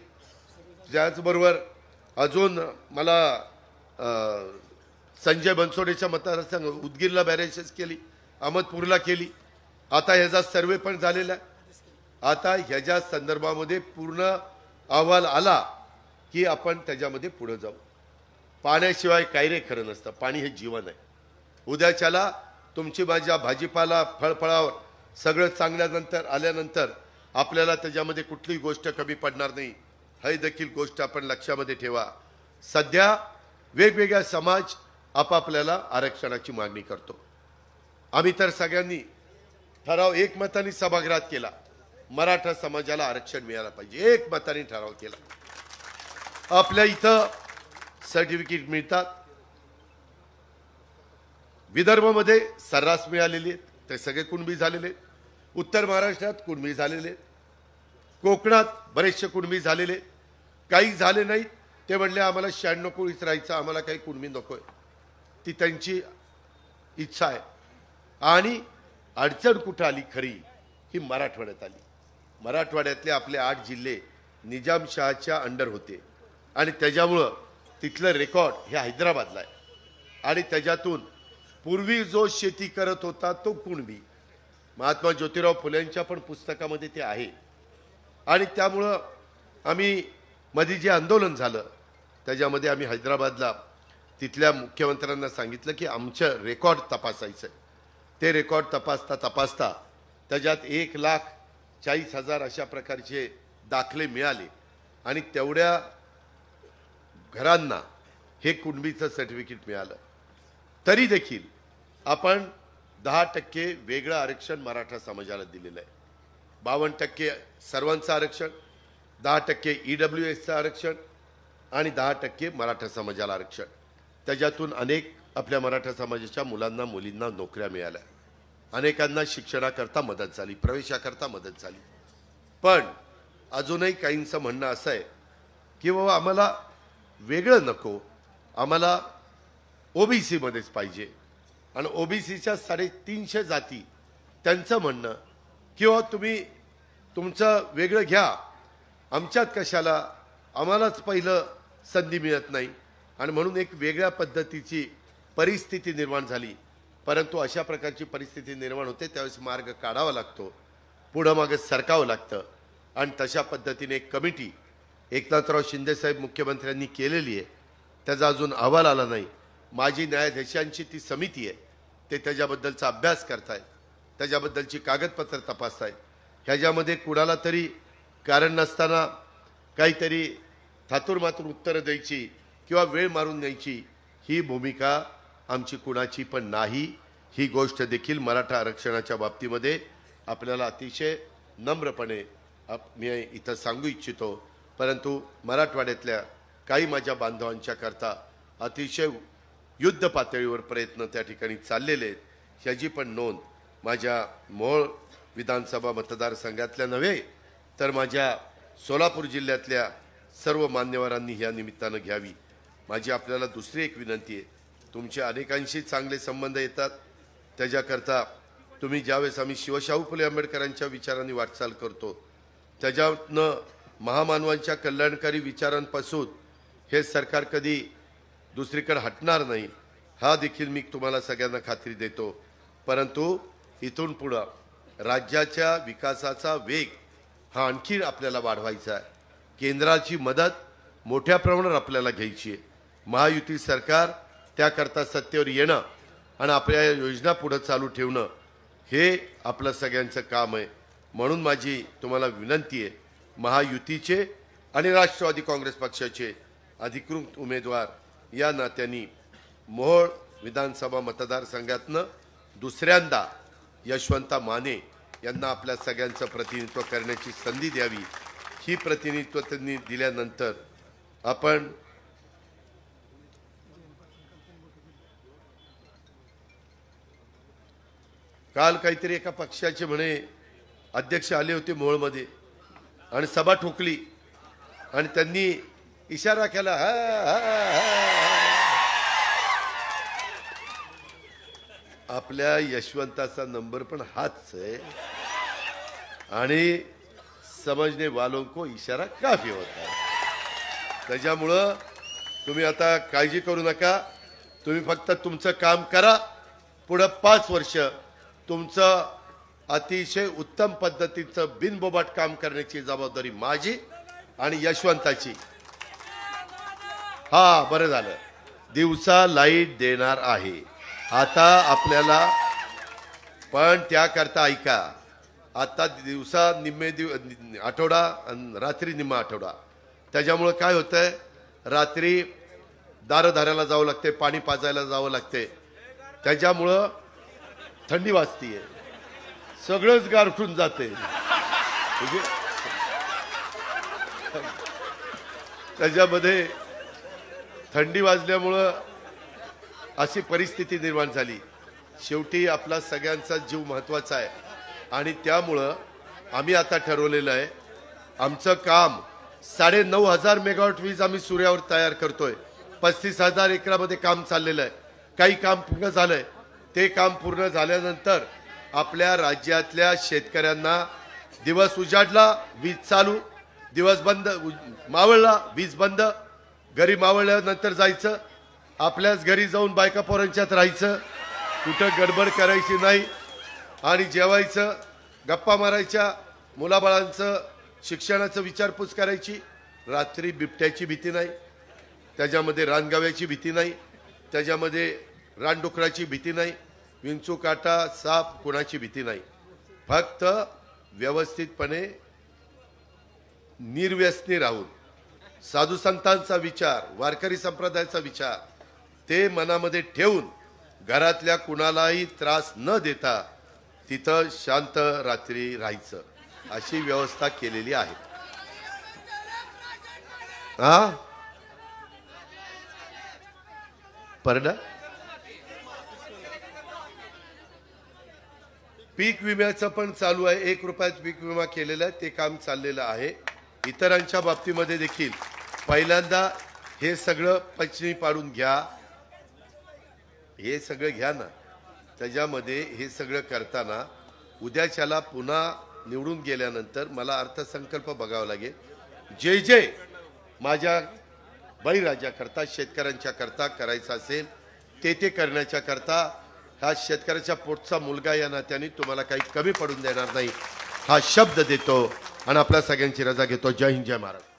Speaker 1: त्याचबरोबर अजून मला संजय बनसोडेच्या मतदारसंघ उदगीरला बॅरेजेस केली, अहमदपूरला केली. आता ह्याचा सर्वे पण झालेला आहे. आता ह्याच्या संदर्भामध्ये पूर्ण अहवाल आला की आपण त्याच्यामध्ये पुढे जाऊ. पाण्याशिवाय काय रे खरं नसतं. पाणी हे जीवन आहे. उद्याच्याला तुमची माझ्या भाजीपाला फळफळावर सगळं चांगल्यानंतर आल्यानंतर आपल्याला त्याच्यामध्ये कुठलीही गोष्ट कमी पडणार नाही. ही देखील गोष्ट आपण लक्षामध्ये ठेवा. सध्या वेगवेगळ्या समाज आपापल्याला आरक्षणाची मागणी करतो. आम्ही तर सगळ्यांनी ठराव एकमताने सभागृहात केला. मराठा समाजाला आरक्षण मिळालं पाहिजे. एकमताने ठराव केला. आपल्या इथं सर्टिफिकेट मिळतात. विदर्भामध्ये सर्रास मिळालेले आहेत, ते सगळे कुणबी झालेले. उत्तर महाराष्ट्रात कुणबी झालेले, कोकणात बरेचसे कुणबी झालेले. काही झाले नाही ते म्हणले आम्हाला 96 कोळीच राहायचं, आम्हाला काही कुणबी नकोय. ती त्यांची इच्छा आहे. आणि अडचण कुठं आली खरी ही मराठवाड्यात आली. मराठवाड्यातले आपले 8 जिल्हे निजामशहाच्या अंडर होते आणि त्याच्यामुळं तिथलं रेकॉर्ड हे हैदराबादला आहे. आणि त्याच्यातून पूर्वी जो शेती करत होता तो कुणबी महात्मा ज्योतिराव फुलेंच्या पण पुस्तकामध्ये ते आहे. आणि त्यामुळं आम्ही मध्ये जे आंदोलन झालं त्याच्यामध्ये आम्ही हैदराबादला तिथल्या मुख्यमंत्र्यांना सांगितलं की आमचं रेकॉर्ड तपासायचं. ते रेकॉर्ड तपासता त्याच्यात 1,40,000 अशा प्रकारचे दाखले मिळाले. आणि तेवढ्या घरांना हे कुणबीचं सर्टिफिकेट मिळालं. तरी देखील आपण 10% वेगळं आरक्षण मराठा समाजाला दिलेलं आहे. 52% सर्वांचं आरक्षण, 10% EWSचं आरक्षण आणि 10% मराठा समाजाला आरक्षण. त्याच्यातून अनेक आपल्या मराठा समाजाच्या मुलांना मुलींना नोकऱ्या मिळाल्या, अनेकांना शिक्षणाकरता मदत झाली, प्रवेशाकरता मदत झाली. पण अजूनही काहींचं म्हणणं असं आहे की बाबा आम्हाला वेगळं नको, आम्हाला OBC मध्येच पाहिजे. आणि OBCच्या 350 जाती त्यांचं म्हणणं किंवा तुम्ही तुमचं वेगळं घ्या, आमच्यात कशाला, आम्हालाच पहिलं संधी मिळत नाही. आणि म्हणून एक वेगळ्या पद्धतीची परिस्थिती निर्माण झाली. परंतु अशा प्रकारची परिस्थिती निर्माण होते त्यावेळेस मार्ग काढावा लागतो, पुढं मागे सरकावं लागतं. आणि तशा पद्धतीने एक कमिटी एकनाथराव शिंदेसाहेब मुख्यमंत्र्यांनी केलेली आहे. त्याचा अजून अहवाल आला नाही. माजी न्यायाधीशांची ती समिती आहे, ते त्याच्याबद्दलचा अभ्यास करतायत, त्याच्याबद्दलची कागदपत्र तपासतायत. ह्याच्यामध्ये कुणाला तरी कारण नसताना काहीतरी थातूरमातूर उत्तरं द्यायची किंवा वेळ मारून द्यायची ही भूमिका आमची कुणाची पण नाही. ही गोष्ट देखील मराठा आरक्षणाच्या बाबतीमध्ये आपल्याला अतिशय नम्रपणे मी इथं सांगू इच्छितो. परंतु मराठवाड्यातल्या काही माझ्या बांधवांच्या करता अतिशय युद्ध पातळीवर प्रयत्न त्या ठिकाणी चाललेले आहेत. ह्याची पण नोंद माझ्या मोहोळ विधानसभा मतदारसंघातल्या नव्हे तर माझ्या सोलापूर जिल्ह्यातल्या सर्व मान्यवरांनी या निमित्तानं घ्यावी. माझी आपल्याला दुसरी एक विनंती आहे, तुमचे अनेकांशी चांगले संबंध येतात, त्याच्याकरता तुम्ही ज्यावेळेस आम्ही शिवशाहू फुले आंबेडकरांच्या विचारांनी वाटचाल करतो त्याच्यातनं महामानवांच्या कल्याणकारी विचारांपासून हे सरकार कधी दुसरीकडे हटणार नाही, हा देखील मी तुम्हाला सगळ्यांना खात्री देतो. परंतु इथून पुढं राज्याच्या विकासाचा वेग हा आणखी आपल्याला वाढवायचा आहे. केंद्राची मदत मोठ्या प्रमाणावर आपल्याला घ्यायची आहे. महायुती सरकार त्याकरता सत्तेवर येणं आणि आपल्या योजना पुढे चालू ठेवणं हे आपलं सगळ्यांचं काम आहे. म्हणून माझी तुम्हाला विनंती आहे, महायुतीचे आणि राष्ट्रवादी काँग्रेस पक्षाचे अधिकृत उमेदवार या नात्याने मोहोळ विधानसभा मतदारसंघातनं दुसऱ्यांदा यशवंता माने यांना आपल्या सगळ्यांचं प्रतिनिधित्व करण्याची संधी द्यावी. ही प्रतिनिधित्व त्यांनी दिल्यानंतर आपण काल काहीतरी एका पक्षाचे म्हणे अध्यक्ष आले होते मोहोळमध्ये आणि सभा ठोकली आणि त्यांनी इशारा केला, हा हा हा. आपल्या यशवंताचा नंबर पण हाच आहे आणि समजने वालों को इशारा काफी होता है. त्याच्यामुळं तुम्ही आता काळजी करू नका, तुम्ही फक्त तुमचं काम करा. पुढं 5 वर्ष तुमचं अतिशय उत्तम पद्धतीचं बिनबोबाट काम करण्याची जबाबदारी माझी आणि यशवंताची. हा बरं झालं, दिवसा लाईट देणार आहे आता आपल्याला, पण त्याकरता ऐका, आता दिवसा निम्मे आठवडा आणि रात्री निम्मा आठवडा. त्याच्यामुळं काय होतंय, रात्री दारधाऱ्याला जावं लागते, पाणी पाजायला जावं लागते, त्याच्यामुळं थंडी वाजतीये, सगळंच गारठून जाते. त्याच्यामध्ये थंडी वाजल्यामुळं अशी परिस्थिती निर्माण झाली. शेवटी आपला सगळ्यांचा जीव महत्वाचा आहे आणि त्यामुळं आम्ही आता ठरवलेलं आहे, आमचं काम 9,500 मेगावॉट वीज आम्ही सूर्यावर तयार करतोय. 35,000 एकरामध्ये काम चाललेलं आहे. काही काम पूर्ण झालंय. ते काम पूर्ण झाल्यानंतर आपल्या राज्यातल्या शेतकऱ्यांना दिवस उजाडला वीज चालू, दिवस बंद मावळला वीज बंद, घरी मावळल्यानंतर जायचं, आपल्याच घरी जाऊन बायका पोरांच्यात राहायचं, कुठं गडबड करायची नाही आणि जेवायचं, गप्पा मारायच्या, मुलाबाळांचं शिक्षणाचं विचारपूस करायची. रात्री बिबट्याची भीती नाही, त्याच्यामध्ये रानगाव्याची भीती नाही, त्याच्यामध्ये रानडुकराची भीती नाही, विंचू काटा साप कोणाची भीती नाही. फक्त व्यवस्थितपणे निर्व्यसनी राहून साधू संतांचा विचार, वारकरी संप्रदायाचा विचार ते मनामध्ये ठेवून घरातल्या कुणालाही त्रास न देता तिथं शांत रात्री राहायचं. अशी व्यवस्था केलेली आहे. हा पर्ण पीक विम्याचं पण चालू आहे. 1 रुपयात पीक विमा केलेला आहे, ते काम चाललेलं आहे. इतरांच्या बाबतीमध्ये देखील पहिल्यांदा हे सगळं पचनी पाडून घ्या, हे सगळं घ्या ना. त्याच्यामध्ये हे सगळं करताना उद्याच्याला पुन्हा निवडून गेल्यानंतर मला अर्थसंकल्प बघावा लागेल. जे जे माझ्या बळीराजाकरता शेतकऱ्यांच्या करता करायचं असेल ते करण्याच्या करता हा शेतकऱ्याच्या पोटचा मुलगा या नात्याने तुम्हाला काही कमी पडून देणार नाही हा शब्द देतो आणि आपल्या सगळ्यांची रजा घेतो. जय हिंद, जय महाराष्ट्र.